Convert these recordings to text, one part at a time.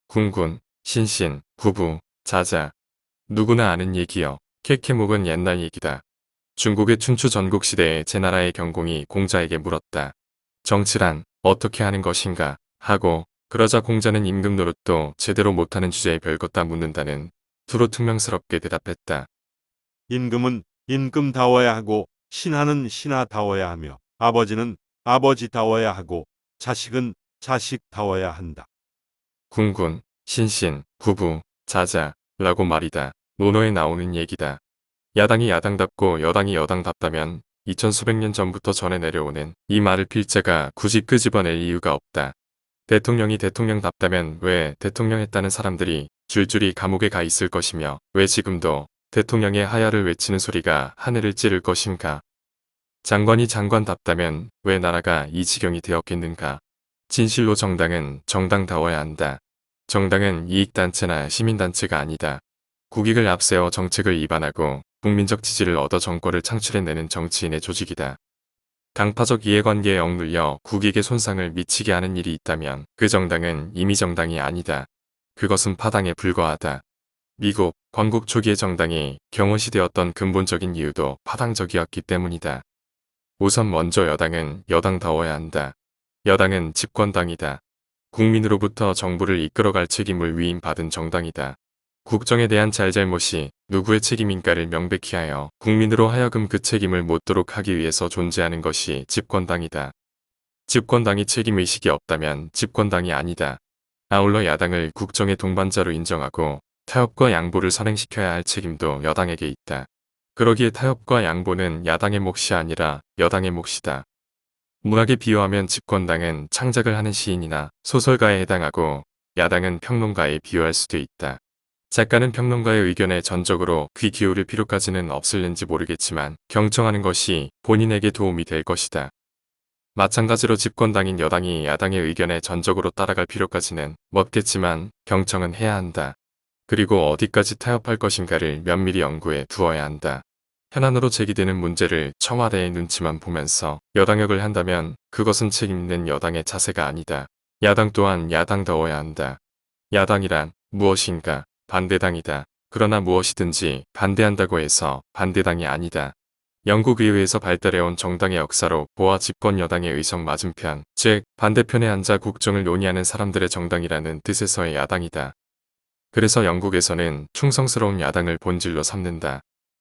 군군, 신신, 부부, 자자. 누구나 아는 얘기여. 케케묵은 옛날 얘기다. 중국의 춘추 전국시대에 제나라의 경공이 공자에게 물었다. 정치란 어떻게 하는 것인가 하고 그러자 공자는 임금 노릇도 제대로 못하는 주제에 별것 다 묻는다는 투로 퉁명스럽게 대답했다. 임금은 임금다워야 하고 신하는 신하다워야 하며 아버지는 아버지다워야 하고 자식은 자식다워야 한다. 군군, 신신, 부부, 자자라고 말이다. 논어에 나오는 얘기다. 야당이 야당답고 여당이 여당답다면 2000수백 년 전부터 전해 내려오는 이 말을 필자가 굳이 끄집어낼 이유가 없다. 대통령이 대통령답다면 왜 대통령했다는 사람들이 줄줄이 감옥에 가 있을 것이며 왜 지금도 대통령의 하야를 외치는 소리가 하늘을 찌를 것인가. 장관이 장관답다면 왜 나라가 이 지경이 되었겠는가. 진실로 정당은 정당다워야 한다. 정당은 이익단체나 시민단체가 아니다. 국익을 앞세워 정책을 입안하고 국민적 지지를 얻어 정권을 창출해내는 정치인의 조직이다. 당파적 이해관계에 억눌려 국익에 손상을 미치게 하는 일이 있다면 그 정당은 이미 정당이 아니다. 그것은 파당에 불과하다. 미국, 건국 초기의 정당이 경호시되었던 근본적인 이유도 파당적이었기 때문이다. 우선 먼저 여당은 여당다워야 한다. 여당은 집권당이다. 국민으로부터 정부를 이끌어갈 책임을 위임받은 정당이다. 국정에 대한 잘잘못이 누구의 책임인가를 명백히 하여 국민으로 하여금 그 책임을 묻도록 하기 위해서 존재하는 것이 집권당이다. 집권당이 책임의식이 없다면 집권당이 아니다. 아울러 야당을 국정의 동반자로 인정하고 타협과 양보를 선행시켜야 할 책임도 여당에게 있다. 그러기에 타협과 양보는 야당의 몫이 아니라 여당의 몫이다. 문학에 비유하면 집권당은 창작을 하는 시인이나 소설가에 해당하고 야당은 평론가에 비유할 수도 있다. 작가는 평론가의 의견에 전적으로 귀 기울일 필요까지는 없을는지 모르겠지만 경청하는 것이 본인에게 도움이 될 것이다. 마찬가지로 집권당인 여당이 야당의 의견에 전적으로 따라갈 필요까지는 없겠지만 경청은 해야 한다. 그리고 어디까지 타협할 것인가를 면밀히 연구해 두어야 한다. 현안으로 제기되는 문제를 청와대의 눈치만 보면서 여당역을 한다면 그것은 책임있는 여당의 자세가 아니다. 야당 또한 야당다워야 한다. 야당이란 무엇인가? 반대당이다. 그러나 무엇이든지 반대한다고 해서 반대당이 아니다. 영국 의회에서 발달해온 정당의 역사로 보아 집권 여당의 의석 맞은편, 즉 반대편에 앉아 국정을 논의하는 사람들의 정당이라는 뜻에서의 야당이다. 그래서 영국에서는 충성스러운 야당을 본질로 삼는다.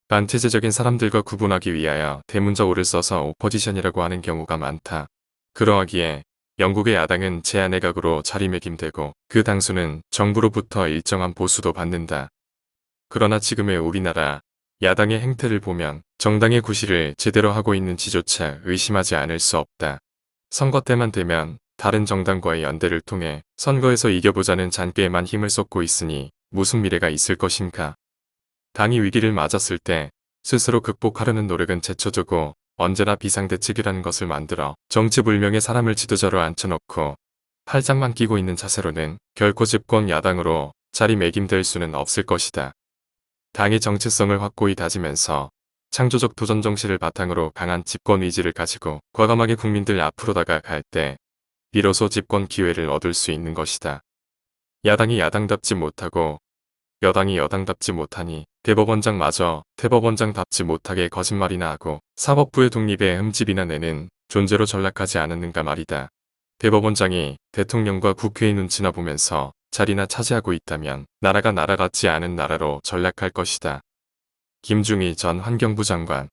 반체제적인 사람들과 구분하기 위하여 대문자오를 써서 오퍼지션이라고 하는 경우가 많다. 그러하기에 영국의 야당은 제안내각으로 자리매김되고 그 당수는 정부로부터 일정한 보수도 받는다. 그러나 지금의 우리나라 야당의 행태를 보면 정당의 구실을 제대로 하고 있는지조차 의심하지 않을 수 없다. 선거 때만 되면 다른 정당과의 연대를 통해 선거에서 이겨보자는 잔꾀에만 힘을 쏟고 있으니 무슨 미래가 있을 것인가. 당이 위기를 맞았을 때 스스로 극복하려는 노력은 제쳐두고 언제나 비상대책이라는 것을 만들어 정치불명의 사람을 지도자로 앉혀놓고 팔짱만 끼고 있는 자세로는 결코 집권 야당으로 자리매김될 수는 없을 것이다. 당의 정체성을 확고히 다지면서 창조적 도전 정신을 바탕으로 강한 집권 의지를 가지고 과감하게 국민들 앞으로 다가갈 때 비로소 집권 기회를 얻을 수 있는 것이다. 야당이 야당답지 못하고 여당이 여당답지 못하니 대법원장마저 대법원장답지 못하게 거짓말이나 하고 사법부의 독립에 흠집이나 내는 존재로 전락하지 않았는가 말이다. 대법원장이 대통령과 국회의 눈치나 보면서 자리나 차지하고 있다면 나라가 나라 같지 않은 나라로 전락할 것이다. 김중희 전 환경부 장관.